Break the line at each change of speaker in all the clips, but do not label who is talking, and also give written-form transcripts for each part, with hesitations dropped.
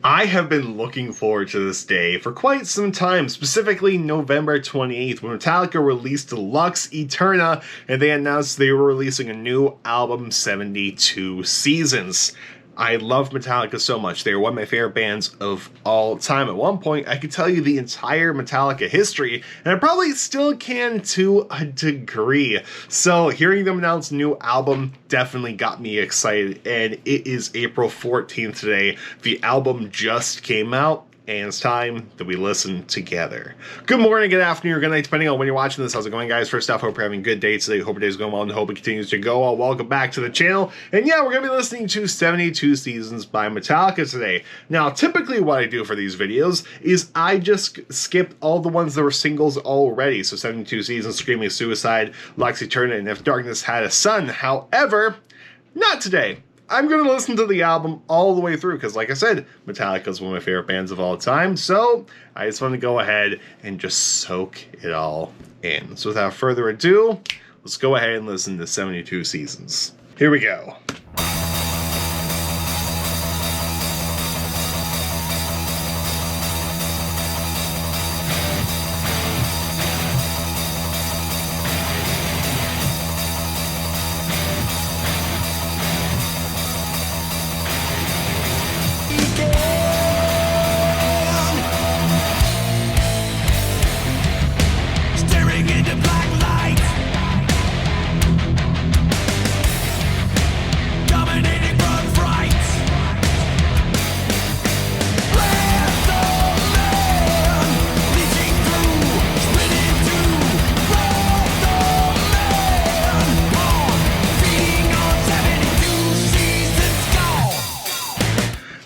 I have been looking forward to this day for quite some time, specifically November 28th, when Metallica released Lux Æterna, and they announced they were releasing a new album, 72 Seasons. I love Metallica so much. They are one of my favorite bands of all time. At one point, I could tell you the entire Metallica history, and I probably still can to a degree. So hearing them announce a new album definitely got me excited, and it is April 14th today. The album just came out, and it's time that we listen together. Good morning, good afternoon, or good night, depending on when you're watching this. How's it going, guys? First off, hope you're having a good day today. Hope your day's going well, and hope it continues to go well. Welcome back to the channel. And yeah, we're going to be listening to 72 Seasons by Metallica today. Now, typically what I do for these videos is I just skip all the ones that were singles already. So 72 Seasons, Screaming Suicide, Lux Æterna, and If Darkness Had a Sun. However, not today. I'm going to listen to the album all the way through because, like I said, Metallica is one of my favorite bands of all time. So I just want to go ahead and just soak it all in. So without further ado, let's go ahead and listen to 72 Seasons. Here we go.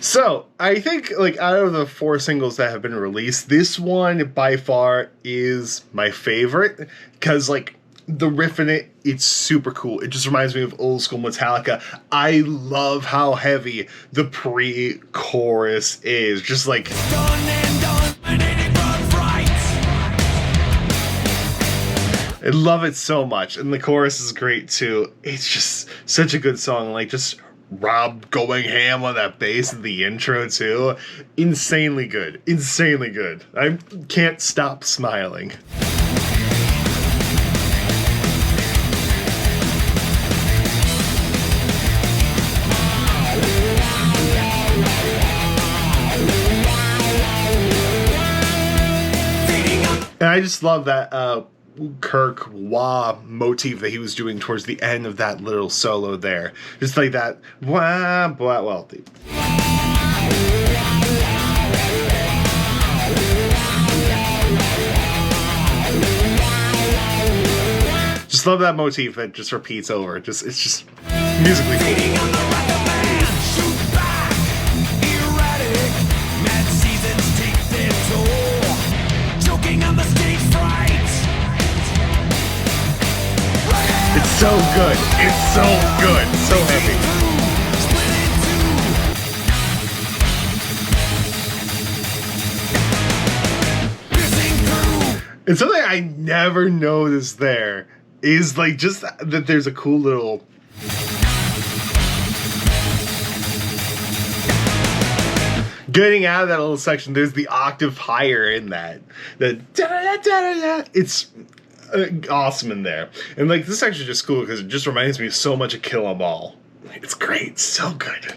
So, I think, like, out of the 4 singles that have been released, this one, by far, is my favorite, because, like, the riff in it, it's super cool. It just reminds me of old school Metallica. I love how heavy the pre-chorus is, just like... I love it so much, and the chorus is great, too. It's just such a good song, like, just... Rob going ham on that bass in the intro, too. Insanely good. Insanely good. I can't stop smiling. And I just love that Kirk wah motif that he was doing towards the end of that little solo there. Just like that wah blah well. Just love that motif that just repeats over. It's just musically cool. It's so good. It's so good. So heavy. And something I never noticed there is, like, just that there's a cool little... Getting out of that little section, there's the octave higher in that. The da-da-da-da-da-da. It's... awesome in there. And like this section is just cool because it just reminds me so much of Kill 'Em All. It's great. It's so good.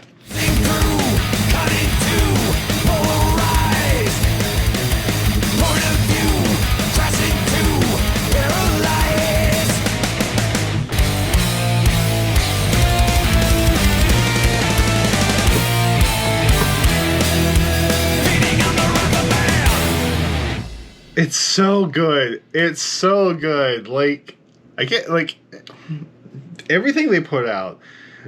It's so good. It's so good. Like, I get, like, everything they put out,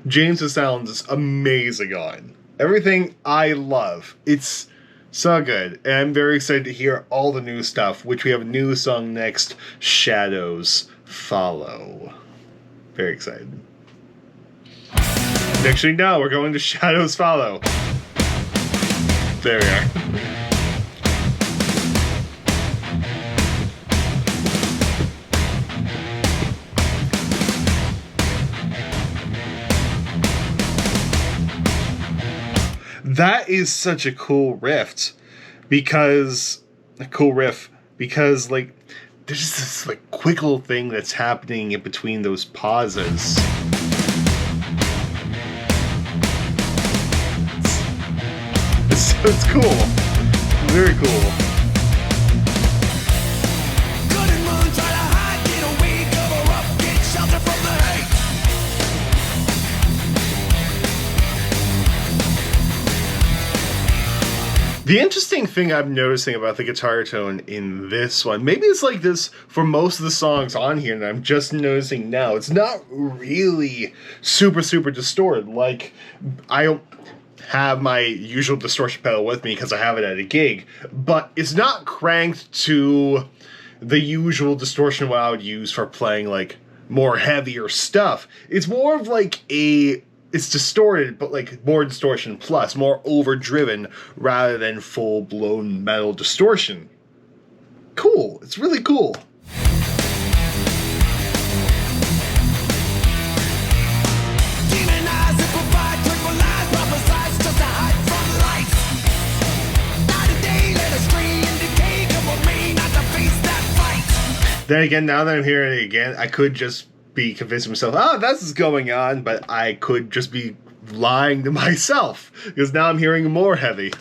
James' sound is amazing on. Everything I love. It's so good. And I'm very excited to hear all the new stuff, which we have a new song next, Shadows Follow. Very excited. Next thing you know, we're going to Shadows Follow. There we are. That is such a cool riff because like there's just this like quick little thing that's happening in between those pauses. It's cool. Very cool. The interesting thing I'm noticing about the guitar tone in this one, maybe it's like this for most of the songs on here, and I'm just noticing now, it's not really super distorted. Like, I don't have my usual distortion pedal with me because I have it at a gig, but it's not cranked to the usual distortion what I would use for playing like more heavier stuff. It's more of like it's distorted, but like more distortion plus, more overdriven rather than full-blown metal distortion. Cool. It's really cool. Then again, now that I'm hearing it again, I could just be convincing myself, this is going on, but I could just be lying to myself, because now I'm hearing more heavy.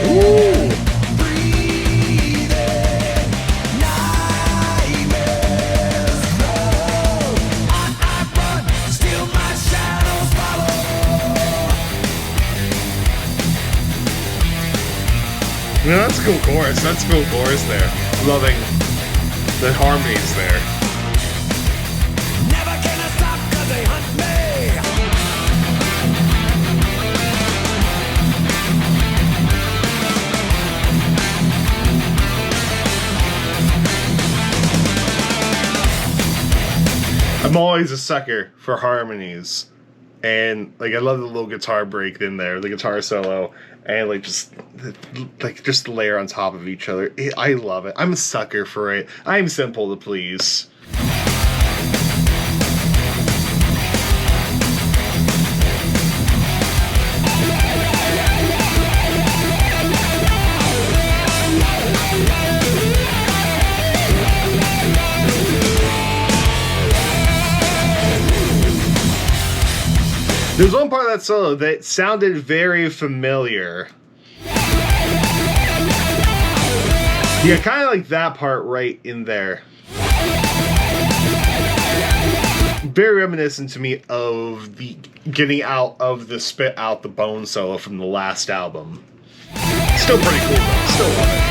Ooh. No, that's a cool chorus. That's a cool chorus there. Loving the harmonies there. Never can I stop 'cause they hunt me. I'm always a sucker for harmonies. And like I love the little guitar break in there, the guitar solo, and just the layer on top of each other. I love it. I'm a sucker for it. I'm simple to please. There's one part of that solo that sounded very familiar. Yeah, kind of like that part right in there. Very reminiscent to me of the getting out of the spit out the bone solo from the last album. Still pretty cool though. Still love it.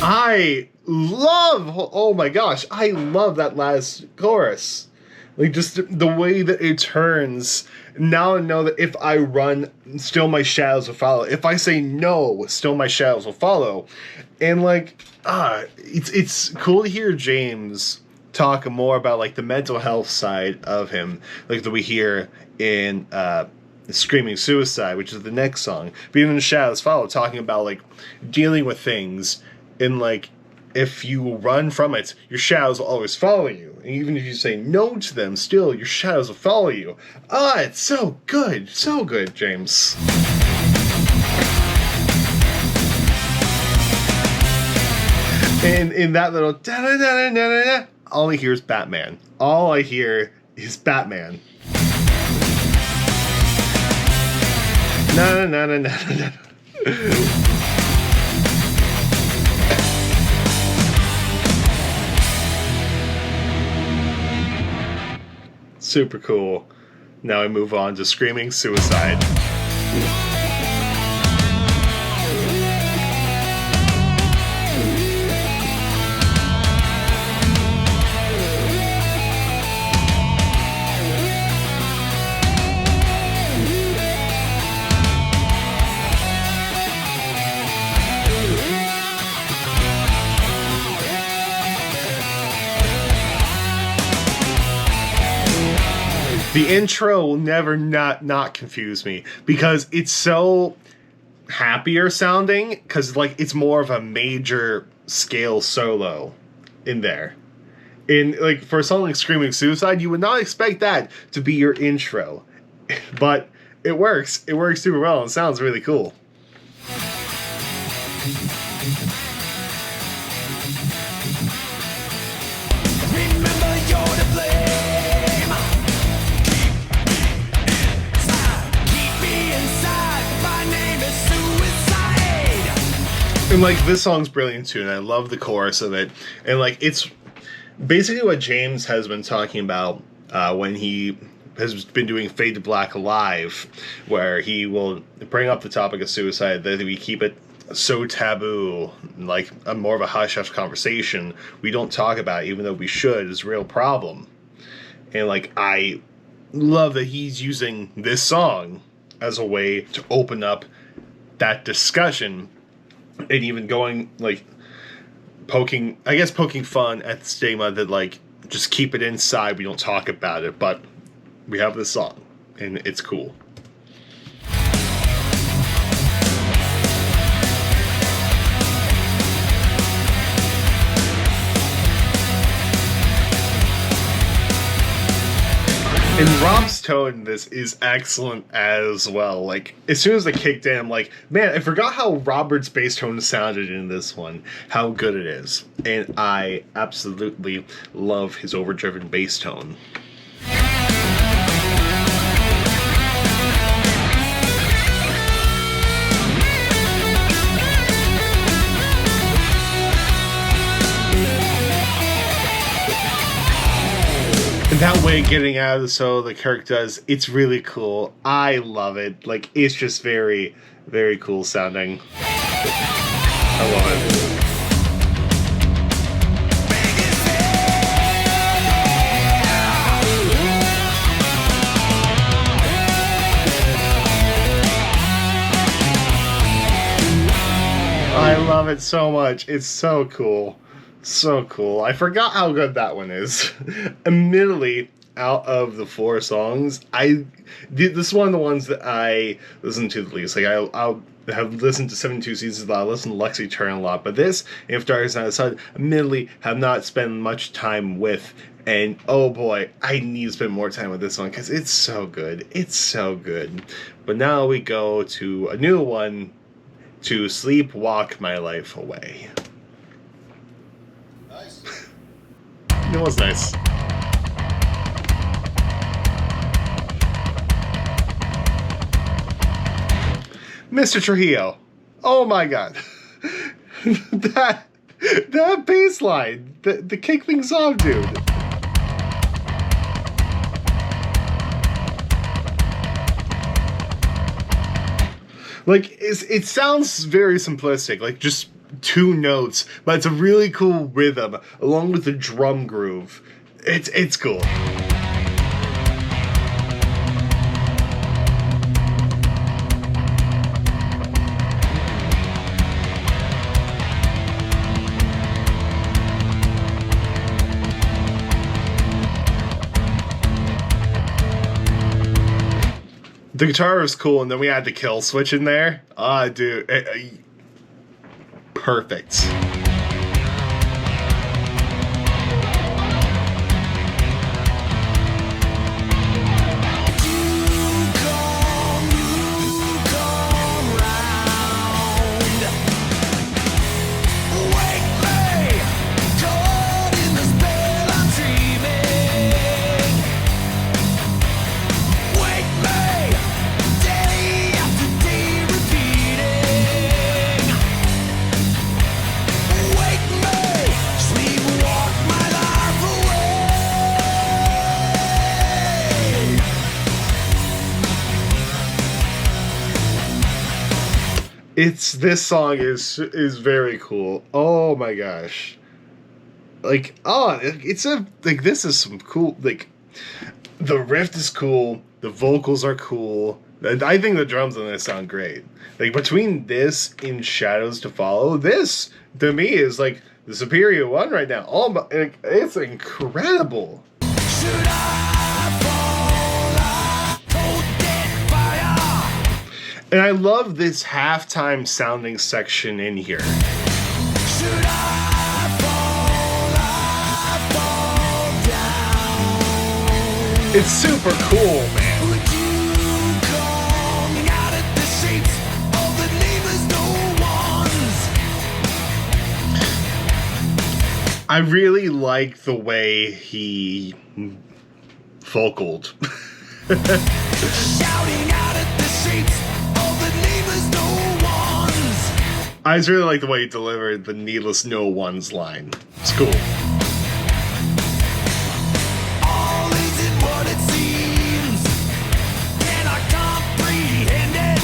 I love, oh my gosh, I love that last chorus. Like, just the way that it turns. Now I know that if I run, still my shadows will follow. If I say no, still my shadows will follow. And it's cool to hear James talk more about like the mental health side of him, like that we hear in Screaming Suicide, which is the next song. But even the shadows follow, talking about like dealing with things. And like, if you run from it, your shadows will always follow you. And even if you say no to them, still, your shadows will follow you. It's so good. So good, James. And in that little da-da-da-da-da-da, all I hear is Batman. All I hear is Batman. Na-na-na-na-na-na. Super cool. Now I move on to Screaming Suicide. The intro will never not confuse me because it's so happier sounding, because like it's more of a major scale solo in there. In like for a song like Screaming Suicide, you would not expect that to be your intro. But it works. It works super well and sounds really cool. And like this song's brilliant too, and I love the chorus of it. And like it's basically what James has been talking about when he has been doing Fade to Black Live, where he will bring up the topic of suicide, that we keep it so taboo, like more of a hush-hush conversation. We don't talk about it, even though we should. It's a real problem. And like I love that he's using this song as a way to open up that discussion, and even going like poking fun at the stigma that like just keep it inside, we don't talk about it, but we have this song and it's cool. And Rob's tone in this is excellent as well. Like, as soon as it kicked in, I'm like, man, I forgot how Robert's bass tone sounded in this one. How good it is. And I absolutely love his overdriven bass tone. And that way getting out of the solo that Kirk does, it's really cool. I love it. Like, it's just very, very cool sounding. I love it. I love it so much. It's so cool. So cool. I forgot how good that one is. Admittedly, out of the 4 songs, this is one of the ones that I listen to the least. Like I'll have listened to 72 Seasons a lot. I listen to Lux Æterna a lot, but this, If Darkness Not the Sun, admittedly have not spent much time with. And oh boy, I need to spend more time with this one because it's so good. It's so good. But now we go to a new one, to Sleepwalk My Life Away. It was nice. Mr. Trujillo. Oh my god. that bass line. The kick things off, dude. Like, it sounds very simplistic, like just 2 notes, but it's a really cool rhythm along with the drum groove. It's cool. The guitar was cool, and then we had the kill switch in there. Ah, dude. Perfect. This song is very cool. Oh my gosh. Like, this is some cool, like, the riff is cool, the vocals are cool. I think the drums on this sound great. Like, between this and Shadows to Follow, this to me is like the superior one right now. Oh my, it's incredible. Should I fall And I love this halftime sounding section in here. It's super cool, man. I really like the way he vocaled. Shouting out at the seats, all the neighbors, no ones. I just really like the way he delivered the needless no ones line. It's cool. All isn't what it seems. Can I comprehend it?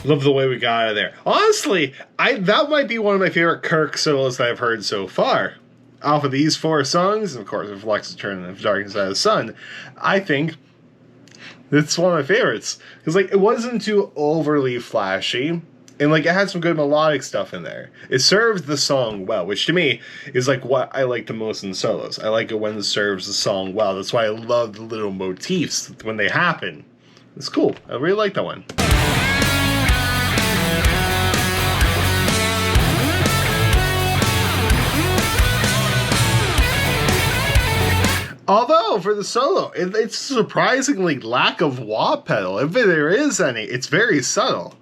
Love the way we got out of there. Honestly, that might be one of my favorite Kirk solos that I've heard so far. Off of these 4 songs, and of course, of Lux Æterna and Dark Side of the Sun, I think it's one of my favorites. Because like, it wasn't too overly flashy, and like, it had some good melodic stuff in there. It served the song well, which to me is like what I like the most in solos. I like it when it serves the song well. That's why I love the little motifs when they happen. It's cool. I really like that one. Although, for the solo, it's surprisingly lack of wah pedal. If there is any, it's very subtle.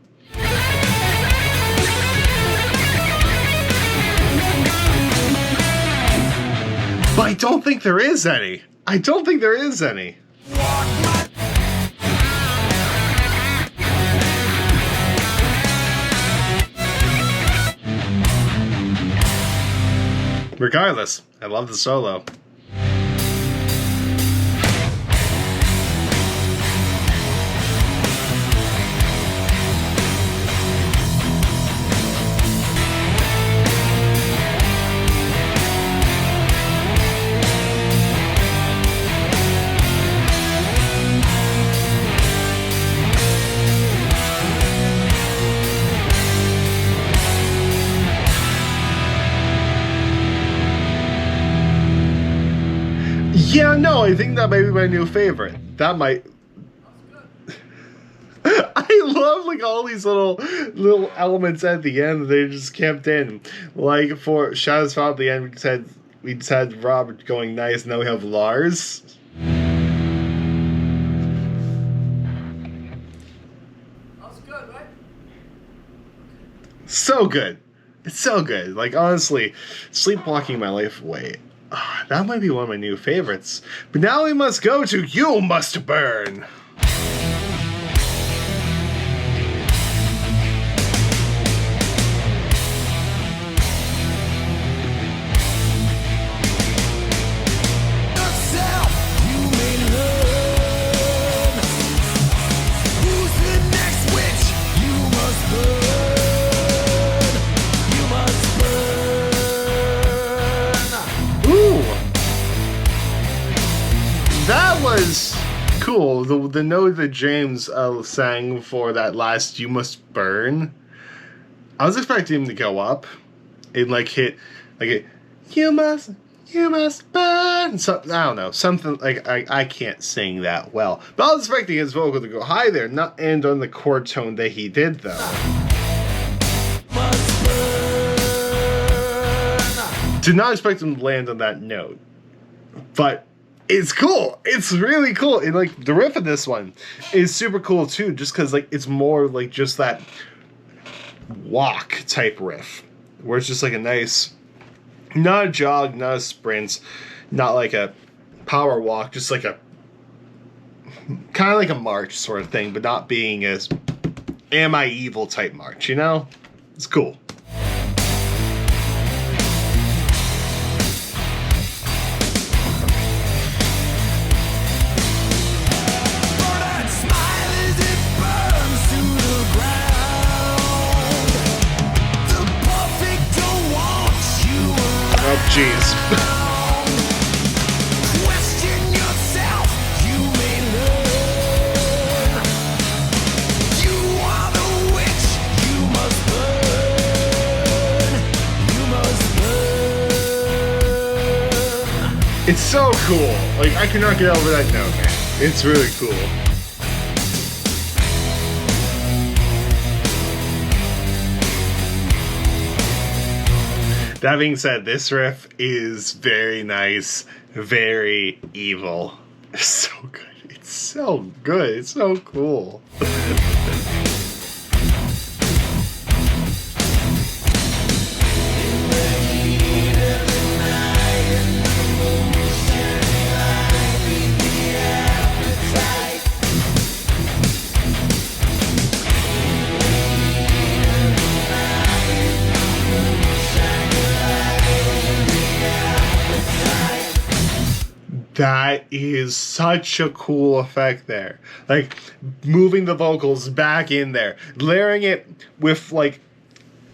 But I don't think there is any. I don't think there is any. Regardless, I love the solo. Yeah, no, I think that might be my new favorite. That might... I love like all these little elements at the end that they just kept in. Like for Shadows Fall at the end, we just had Robert going nice, and now we have Lars.
That was good, right?
So good. It's so good. Like, honestly, Sleepwalking My Life Away. That might be one of my new favorites. But now we must go to You Must Burn. Was cool. The note that James sang for that last "You Must Burn," I was expecting him to go up and like hit like a you must burn. So, I don't know, something like I can't sing that well, but I was expecting his vocal to go high there, not end on the chord tone that he did though. Did not expect him to land on that note, but. It's cool. It's really cool. And like the riff of this one is super cool too, just because like it's more like just that walk type riff, where it's just like a nice, not a jog, not a sprint, not like a power walk, just like a kind of like a march sort of thing, but not being as Am I Evil type march, you know? It's cool. Oh, jeez.
Question yourself, you may learn.
It's so cool. Like, I cannot get over that note, man. It's really cool. That being said, this riff is very nice, very evil. It's so good. It's so good. It's so cool. That is such a cool effect there. Like, moving the vocals back in there, layering it with, like,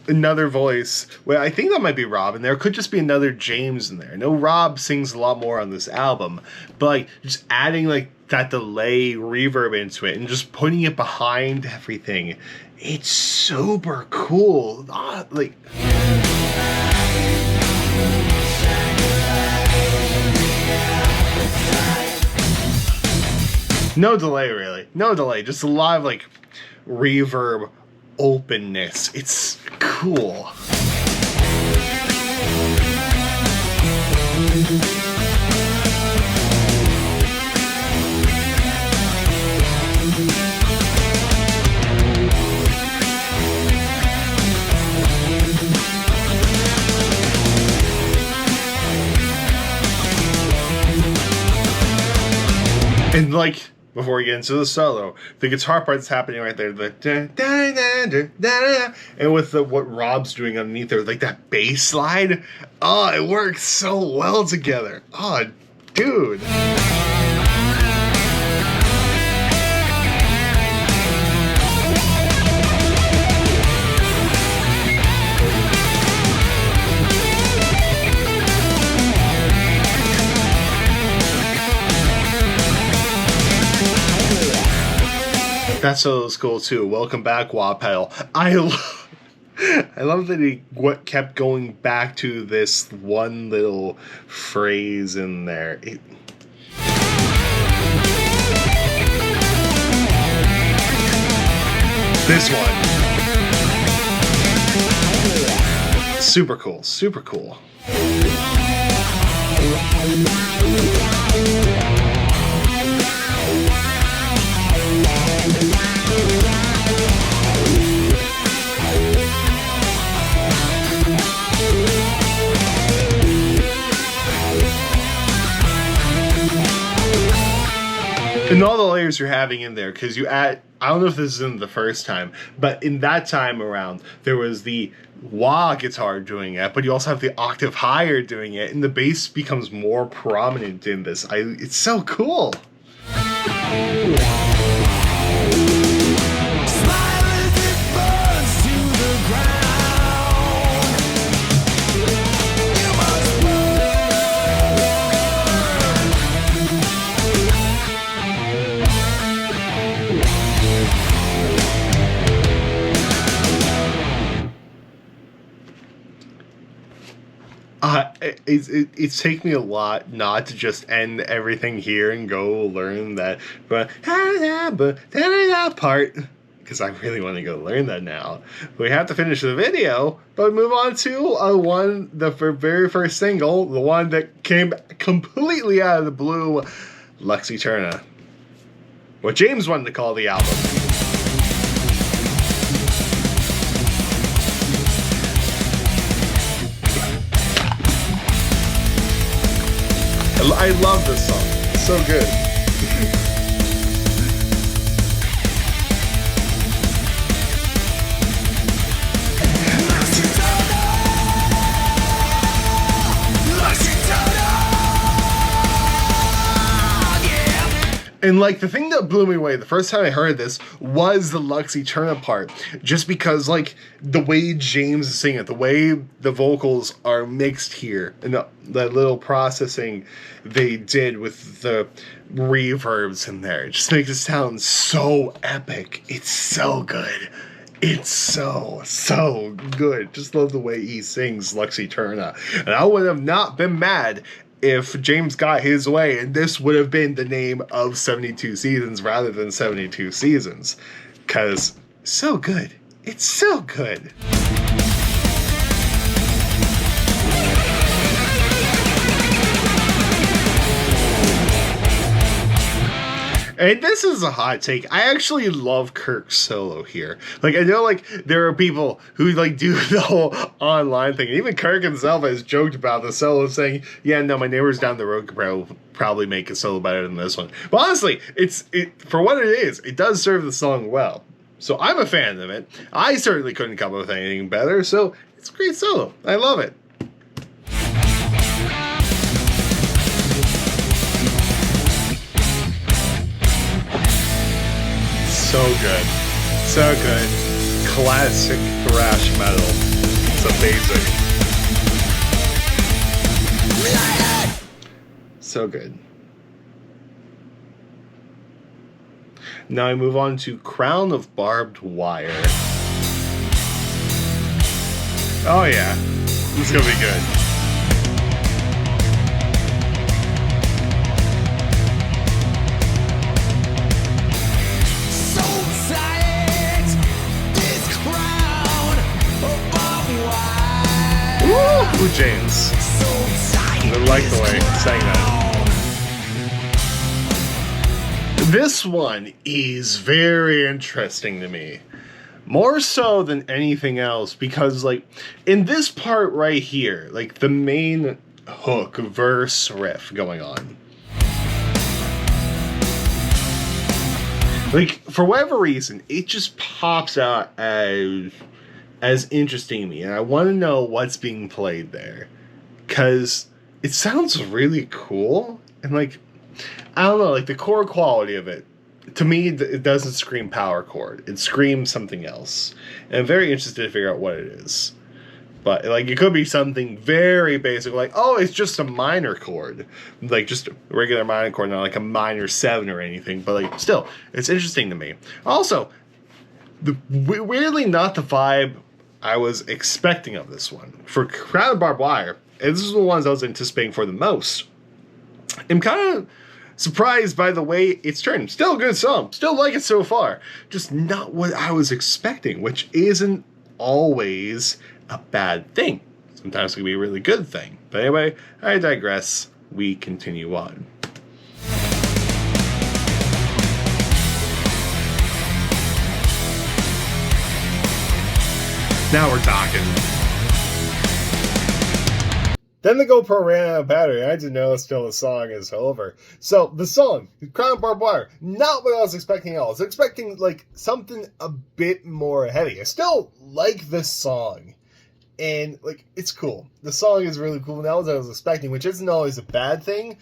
another voice. Well, I think that might be Rob in there. It could just be another James in there. No, Rob sings a lot more on this album. But, like, just adding, like, that delay reverb into it and just putting it behind everything. It's super cool. Like... No delay, really. No delay. Just a lot of, like, reverb openness. It's cool. And, like, before we get into the solo, the guitar part's happening right there, the da, da, da, da, da, da, and with the what Rob's doing underneath there, like that bass slide, oh, it works so well together. Oh, dude. That solo's cool too. Welcome back, Wapel. I love that he kept going back to this one little phrase in there. This one. Super cool. Super cool. And all the layers you're having in there, because you add, I don't know if this is in the first time, but in that time around, there was the wah guitar doing it, but you also have the octave higher doing it, and the bass becomes more prominent in this. It's so cool. It's taken me a lot not to just end everything here and go learn that part, because I really want to go learn that now. We have to finish the video, but move on to the very first single, the one that came completely out of the blue, Lux Æterna. What James wanted to call the album. I love this song. It's so good. And, like, the thing that blew me away the first time I heard this was the Lux Æterna part. Just because, like, the way James is singing it, the way the vocals are mixed here, and that little processing they did with the reverbs in there, it just makes it sound so epic. It's so good. It's so good. Just love the way he sings Lux Æterna. And I would have not been mad if James got his way, and this would have been the name of 72 Seasons rather than 72 Seasons. Because so good. It's so good. And this is a hot take. I actually love Kirk's solo here. Like, I know, like, there are people who, like, do the whole online thing. And even Kirk himself has joked about the solo, saying, yeah, no, my neighbors down the road could probably make a solo better than this one. But honestly, for what it is, it does serve the song well. So I'm a fan of it. I certainly couldn't come up with anything better, so it's a great solo. I love it. So good. So good. Classic thrash metal. It's amazing. So good. Now I move on to Crown of Barbed Wire. Oh yeah. This is gonna be good. Ooh, James. I like the way he sang that. This one is very interesting to me. More so than anything else, because, like, in this part right here, like, the main hook, verse, riff going on. Like, for whatever reason, it just pops out as interesting to me, and I want to know what's being played there, because it sounds really cool, and, like, I don't know, like, the core quality of it, to me, it doesn't scream power chord. It screams something else, and I'm very interested to figure out what it is. But, like, it could be something very basic, like, oh, it's just a minor chord, like, just a regular minor chord, not like a minor 7 or anything, but, like, still, it's interesting to me. Also, weirdly not the vibe I was expecting of this one. For Crown of Barbed Wire, and this is the ones I was anticipating for the most, I'm kind of surprised by the way it's turned. Still a good song. Still like it so far. Just not what I was expecting, which isn't always a bad thing. Sometimes it can be a really good thing. But anyway, I digress. We continue on. Now we're talking. Then the GoPro ran out of battery. I didn't know still the song is over. So the song, Crown of Barbed Wire, not what I was expecting at all. I was expecting like something a bit more heavy. I still like this song. And like it's cool. The song is really cool. Not what I was expecting, which isn't always a bad thing,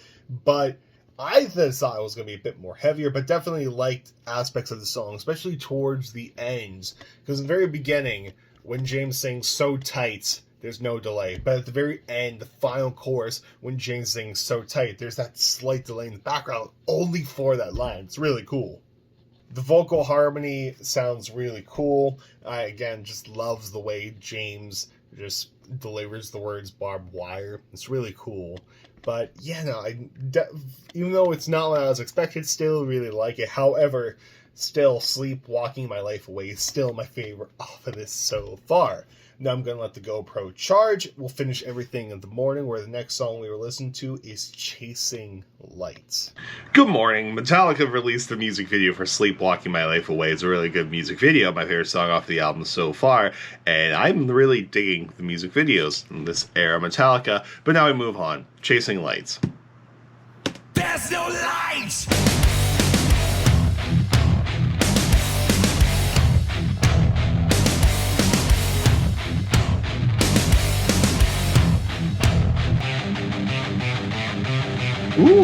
but I thought the song was going to be a bit more heavier, but definitely liked aspects of the song, especially towards the end. Because in the very beginning, when James sings "So Tight," there's no delay. But at the very end, the final chorus, when James sings "So Tight," there's that slight delay in the background only for that line. It's really cool. The vocal harmony sounds really cool. I, again, just loves the way James just delivers the words barbed wire. It's really cool. But, yeah, no, even though it's not what I was expecting, still really like it. However, still, Sleepwalking My Life Away is still my favorite off of this so far. Now I'm going to let the GoPro charge. We'll finish everything in the morning, where the next song we were listening to is Chasing Lights. Good morning. Metallica released the music video for Sleepwalking My Life Away. It's a really good music video, my favorite song off the album so far, and I'm really digging the music videos in this era of Metallica. But now we move on. Chasing Lights.
There's no light!
Ooh.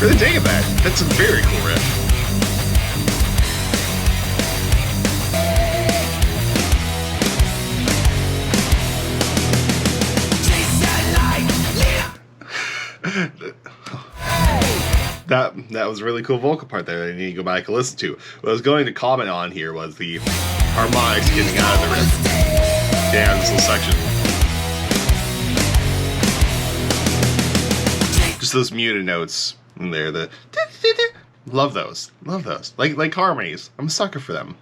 Really digging that. That's a very cool riff. That was a really cool vocal part there that I need to go back and listen to. What I was going to comment on here was the harmonics getting out of the riff. Yeah, this little section. Just those muted notes in there. The love those. Love those. Like harmonies. I'm a sucker for them.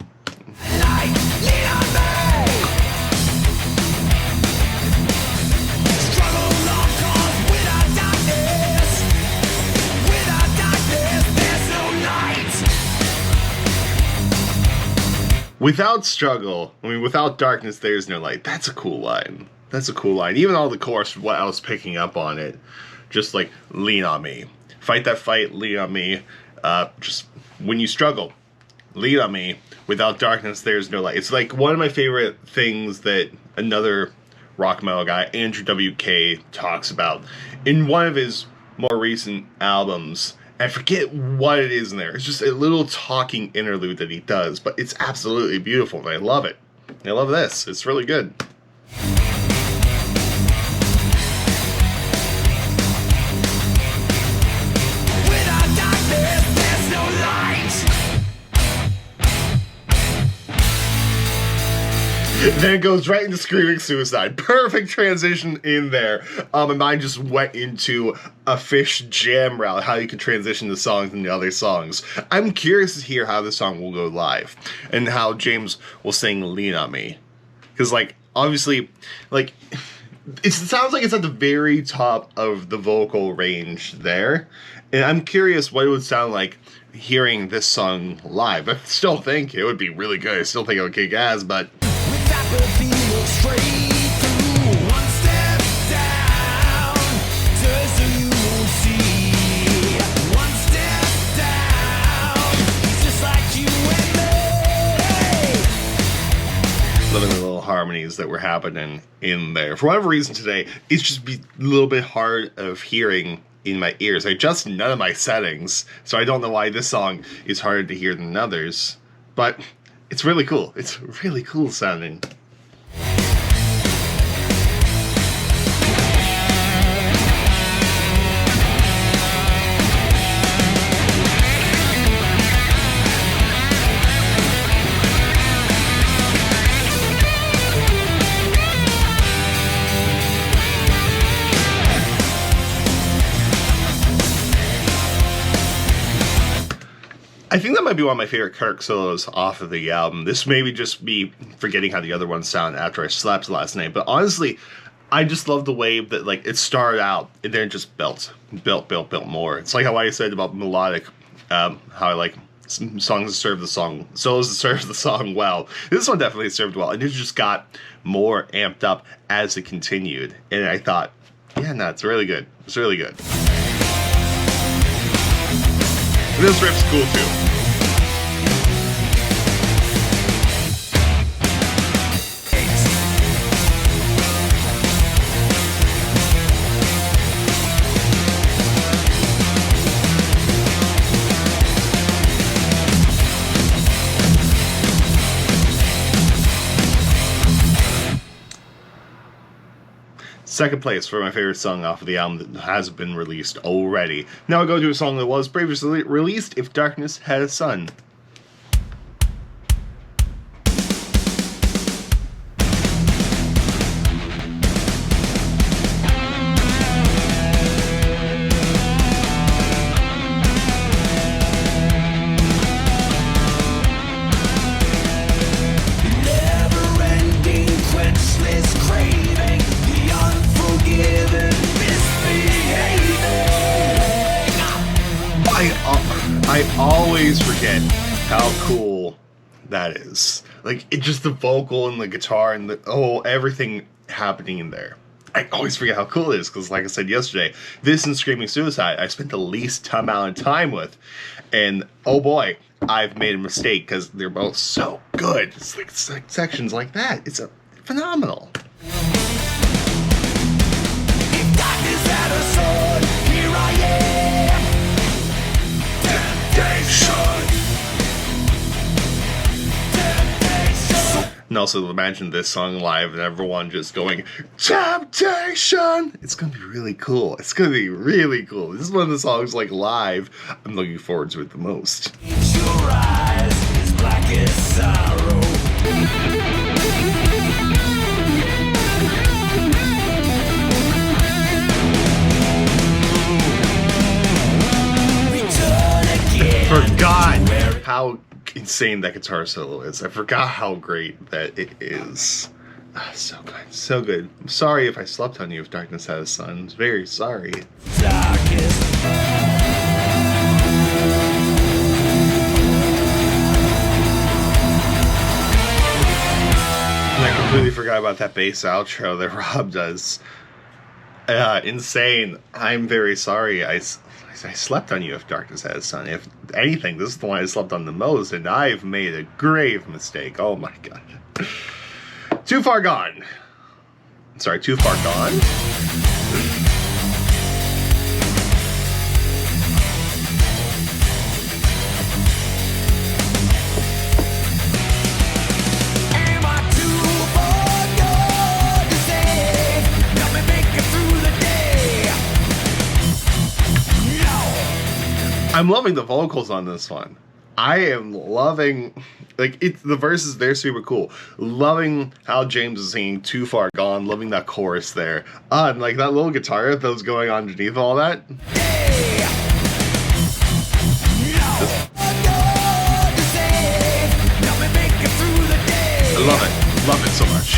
Without struggle, I mean, without darkness, there's no light. That's a cool line. That's a cool line. Even all the chorus, what I was picking up on it, just like, lean on me. Fight that fight, lean on me. Just, when you struggle, lean on me. Without darkness, there's no light. It's like one of my favorite things that another rock metal guy, Andrew WK, talks about in one of his more recent albums. I forget what it is in there. It's just a little talking interlude that he does, but it's absolutely beautiful, and I love it. I love this. It's really good. Then it goes right into Screaming Suicide. Perfect transition in there. My mind just went into a Fish jam route, how you can transition the songs into other songs. I'm curious to hear how this song will go live, and how James will sing Lean on Me. Because, like, obviously, like, it sounds like it's at the very top of the vocal range there. And I'm curious what it would sound like hearing this song live. I still think it would be really good. I still think it would kick ass, but... Loving the little harmonies that were happening in there. For whatever reason today, it's just a little bit hard of hearing in my ears. I adjusted none of my settings, so I don't know why this song is harder to hear than others. But it's really cool. It's really cool sounding. I think that might be one of my favorite Kirk solos off of the album. This may just be forgetting how the other ones sound after I slept last night, but honestly, I just love the way that, like, it started out and then it just built more. It's like how I said about melodic, how I like some songs that serve the song, solos that serve the song well. This one definitely served well, and it just got more amped up as it continued. And I thought, yeah, no, it's really good. It's really good. And this riff's cool too. Second place for my favorite song off of the album that has been released already. Now I go to a song that was previously released, If Darkness Had a Sun. I always forget how cool that is. Like, it just the vocal and the guitar and the everything happening in there. I always forget how cool it is because, like I said yesterday, this and Screaming Suicide I spent the least amount of time with, and oh boy, I've made a mistake because they're both so good. It's like sections like that. It's phenomenal.
If darkness had a sword, here I am.
And also imagine this song live and everyone just going, Temptation! It's going to be really cool. It's going to be really cool. This is one of the songs, like, live, I'm looking forward to it the most.
Your eyes, as black as sorrow.
insane that guitar solo is. I forgot how great that it is. So good, so good. I'm sorry if I slept on you if darkness had a sun. I'm very sorry.
Darkest.
And I completely forgot about that bass outro that Rob does. Insane. I'm very sorry. I slept on you if darkness had a sun. If anything, this is the one I slept on the most, and I've made a grave mistake. Oh my god. Too Far Gone. Sorry, Too Far Gone?
Am I too far gone to save? Let me make it through the day. No.
I'm loving the vocals on this one. I am loving, like, the verses, they're super cool. Loving how James is singing Too Far Gone, loving that chorus there. And like that little guitar that was going on underneath all that. I love it. Love it so much.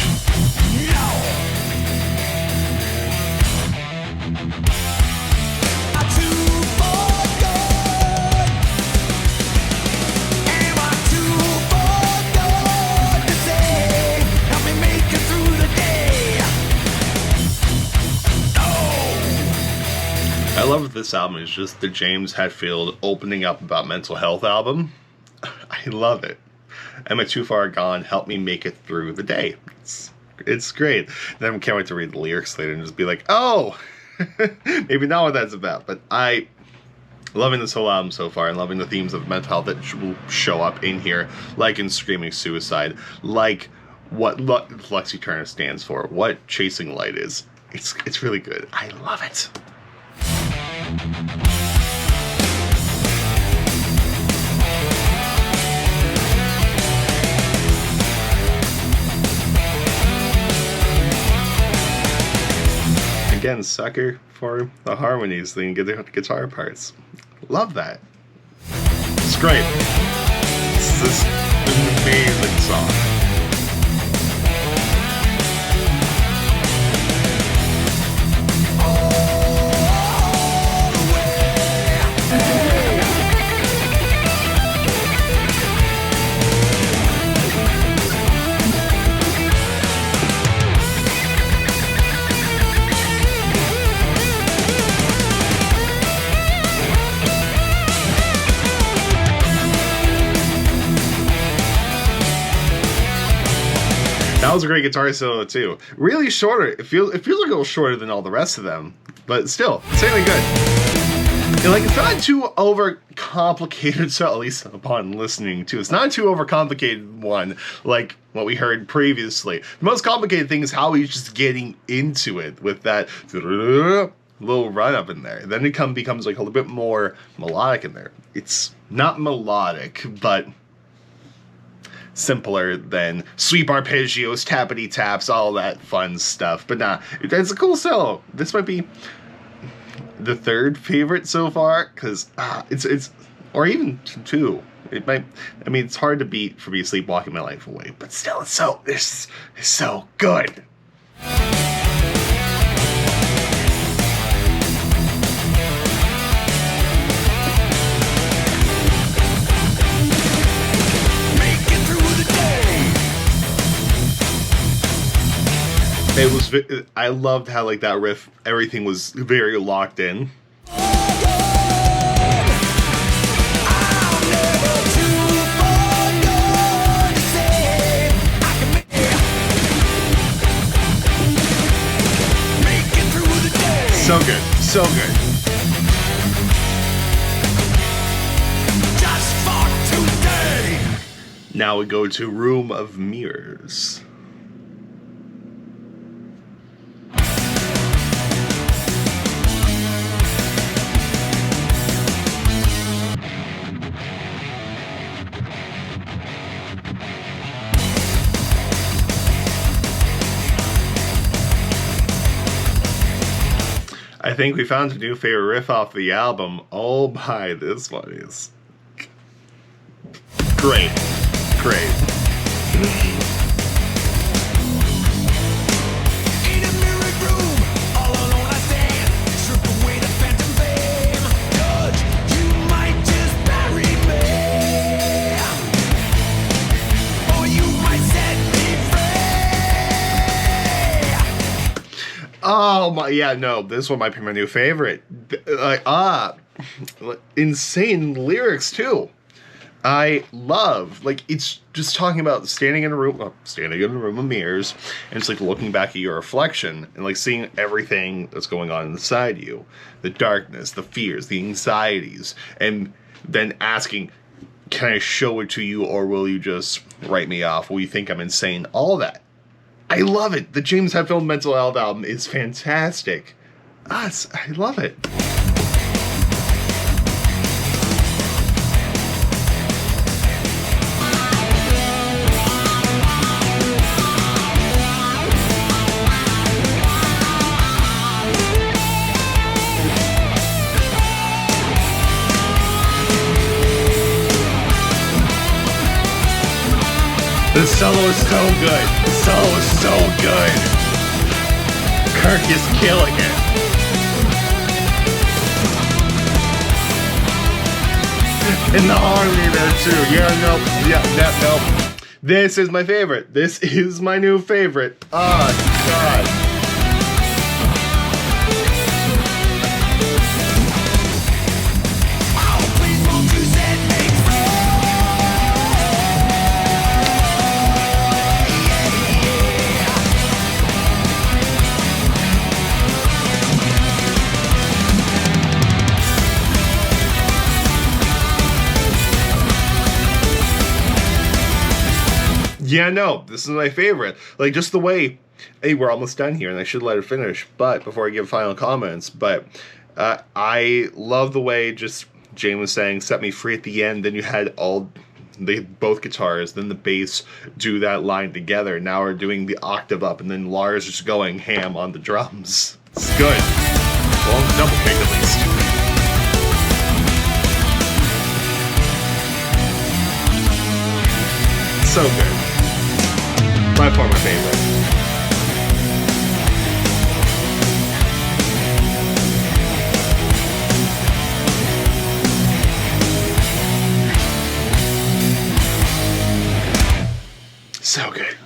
I love this album. It's just the James Hetfield opening up about mental health album. I love it. Am I Too Far Gone? Help me make it through the day. It's great. Then I can't wait to read the lyrics later and just be like, oh, maybe not what that's about. But I loving this whole album so far and loving the themes of mental health that will show up in here, like in Screaming Suicide, like what Lux Æterna stands for, what Chasing Light is. It's really good. I love it. Again, sucker for the harmonies, then get the guitar parts. Love that. It's great. This is an amazing song. That was a great guitar solo too. Really shorter. It feels like a little shorter than all the rest of them, but still, it's really good. And like, it's not too overcomplicated. So at least upon listening to, it's not a too overcomplicated one like what we heard previously. The most complicated thing is how he's just getting into it with that little run up in there. Then it becomes like a little bit more melodic in there. It's not melodic, but simpler than sweep arpeggios, tappity taps, all that fun stuff. But nah, it's a cool solo. This might be the third favorite so far, because it's or even two. It might. I mean, it's hard to beat for me Sleepwalking My Life Away, but still, it's so good. It was. I loved how like that riff, everything was very locked in. So good, so good.
Just for today.
Now we go to Room of Mirrors. I think we found a new favorite riff off the album. Oh my, this one is Great. Great.
In a mirrored room, all alone I stand, strip away the phantom fame. Judge, you might just bury me, or you might set me free.
Oh my, yeah, no, this one might be my new favorite. Insane lyrics too. I love, like, it's just talking about standing in a room of mirrors, and it's like looking back at your reflection and like seeing everything that's going on inside you, the darkness, the fears, the anxieties, and then asking, can I show it to you, or will you just write me off? Will you think I'm insane? All that. I love it. The James Hetfield Mental Health album is fantastic. I love it. The solo is so good. The solo is so good. Kirk is killing it. And the harmony there too. Nope. This is my favorite. This is my new favorite. Oh, God.
Oh, please won't you set me
Yeah, no, this is my favorite. Like, just the way, hey, we're almost done here, and I should let it finish, but before I give final comments, but I love the way just Jane was saying, set me free at the end, then you had both guitars, then the bass do that line together, now we're doing the octave up, and then Lars just going ham on the drums. It's good. Well, double kick at least. So good. By far my favorite. So good.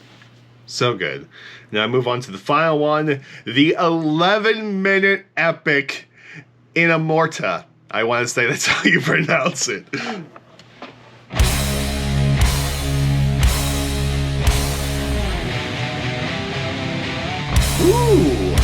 So good. Now I move on to the final one, the 11-minute epic Inamorata. I want to say that's how you pronounce it. Ooh.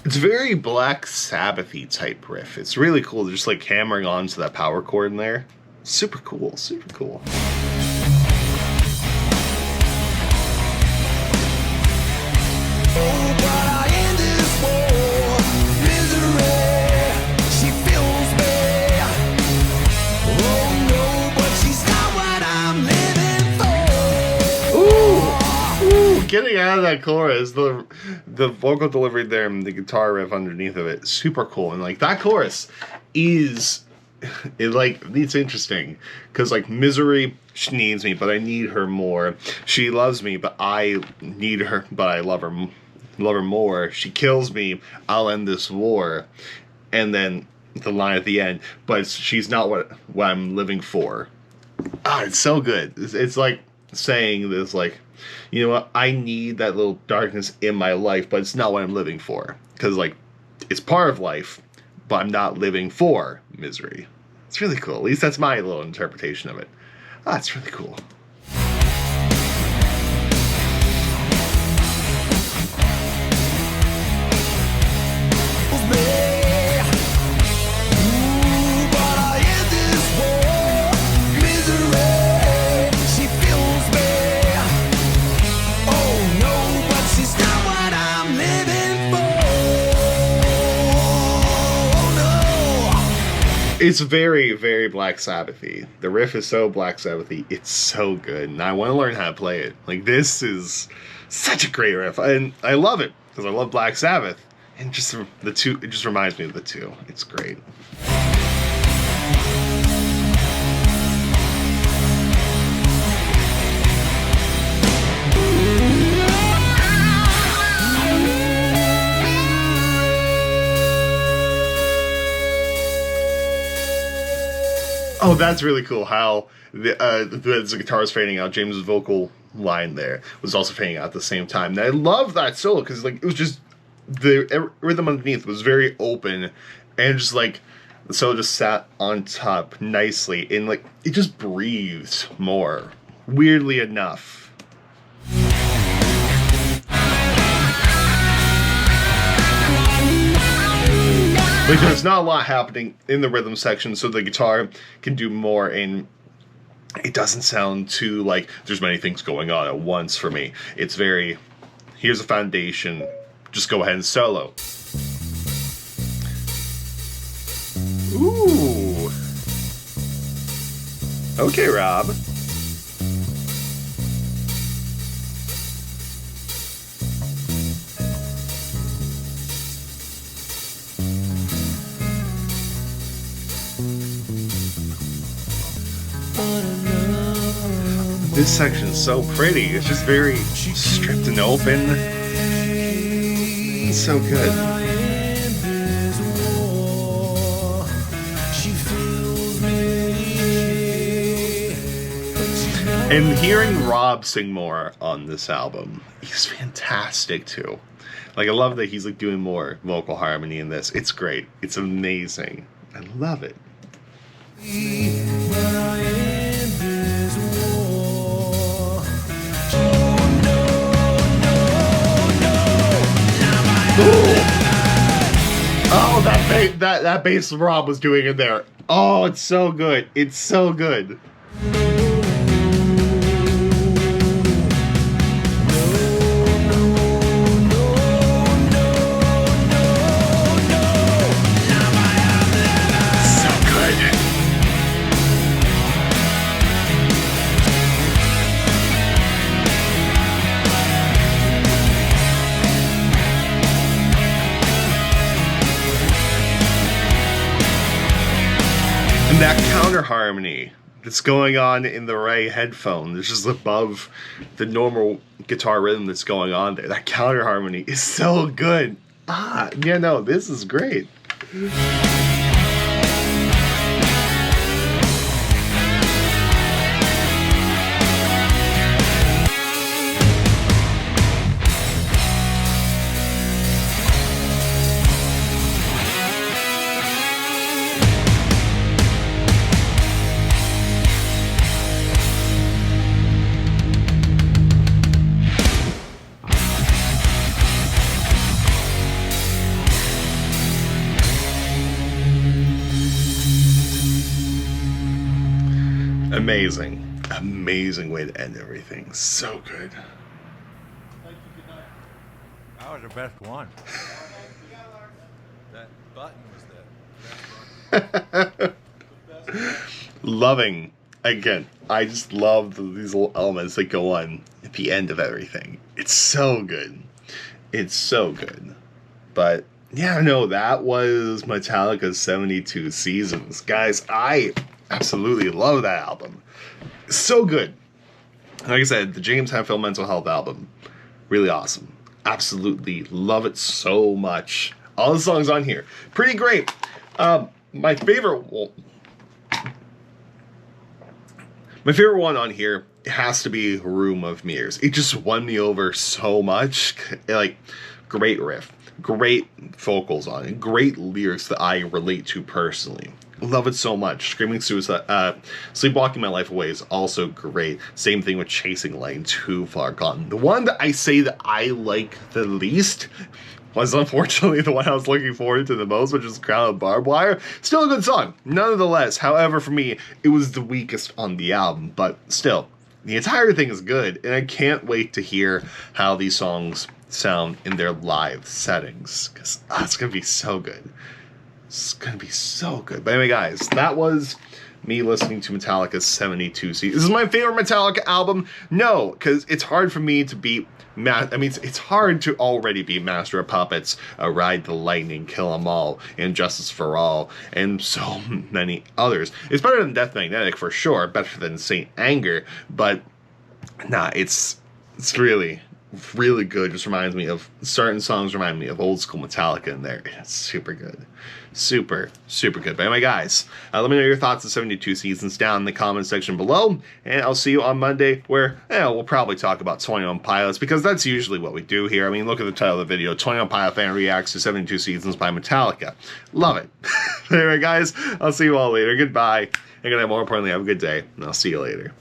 It's very Black Sabbath-y type riff. It's really cool, just like hammering onto that power chord in there. Super cool, super cool.
Oh, but I end this war, misery, she fills me. Oh no, but she's not what I'm living for.
Ooh, getting out of that chorus, the vocal delivery there and the guitar riff underneath of it, super cool. And like that chorus is, it's interesting because like misery, she needs me, but I need her more. She loves me, but I need her, but I love her more. She kills me, I'll end this war. And then the line at the end, but she's not what I'm living for. It's so good. It's like saying this, like, you know what, I need that little darkness in my life, but it's not what I'm living for. Because, like, it's part of life, but I'm not living for misery. It's really cool. At least that's my little interpretation of it. It's really cool. It's very, very Black Sabbath-y. The riff is so Black Sabbath-y. It's so good. And I want to learn how to play it. Like, this is such a great riff. And I love it. because I love Black Sabbath, and just the two, it just reminds me of the two. It's great. Oh, that's really cool how the guitar is fading out. James' vocal line there was also fading out at the same time. And I love that solo because like it was just the rhythm underneath was very open, and just like the solo just sat on top nicely, and like it just breathed more. Weirdly enough. Like there's not a lot happening in the rhythm section, so the guitar can do more, and it doesn't sound too like there's many things going on at once for me. It's very, here's a foundation, just go ahead and solo. Ooh. Okay, Rob. This section is so pretty. It's just very stripped and open. It's so good. And hearing Rob sing more on this album, he's fantastic too. Like I love that he's like doing more vocal harmony in this. It's great. It's amazing. I love it. Oh, that bass Rob was doing in there. Oh, it's so good. It's so good. That counter harmony that's going on in the right headphone, that's just above the normal guitar rhythm that's going on there. That counter harmony is so good. Yeah, no, this is great. Amazing. Amazing way to end everything. So good.
Thank you, Goodnight.
That was the best one. That button was the best one.
Loving. Again, I just love these little elements that go on at the end of everything. It's so good. It's so good. But yeah, no, that was Metallica's 72 Seasons. Guys, I absolutely love that album. So good. Like I said, the James Hetfield Mental Health album, really awesome. Absolutely love it so much. All the songs on here, pretty great. My favorite one on here has to be Room of Mirrors. It just won me over so much. Like, great riff, great vocals on it, great lyrics that I relate to personally. Love it so much. Screaming Suicide, Sleepwalking My Life Away is also great. Same thing with Chasing Light, Too Far Gone. The one that I say that I like the least was unfortunately the one I was looking forward to the most, which is Crown of Barbed Wire. Still a good song, nonetheless. However, for me, it was the weakest on the album, but still, the entire thing is good, and I can't wait to hear how these songs sound in their live settings, because it's going to be so good. It's going to be so good. But anyway, guys, that was me listening to Metallica's 72 Seasons. Is this my favorite Metallica album? No, because it's hard for me to beat. It's hard to already beat Master of Puppets, Ride the Lightning, Kill 'Em All, and Justice for All, and so many others. It's better than Death Magnetic for sure, better than Saint Anger, but nah, it's really, really good. Just reminds me of certain songs, remind me of old school Metallica in there. It's super good. Super, super good. But anyway, guys, let me know your thoughts on 72 Seasons down in the comment section below. And I'll see you on Monday where we'll probably talk about 21 Pilots, because that's usually what we do here. I mean, look at the title of the video. 21 Pilot fan reacts to 72 Seasons by Metallica. Love it. Anyway, guys, I'll see you all later. Goodbye. And good night. More importantly, have a good day. And I'll see you later.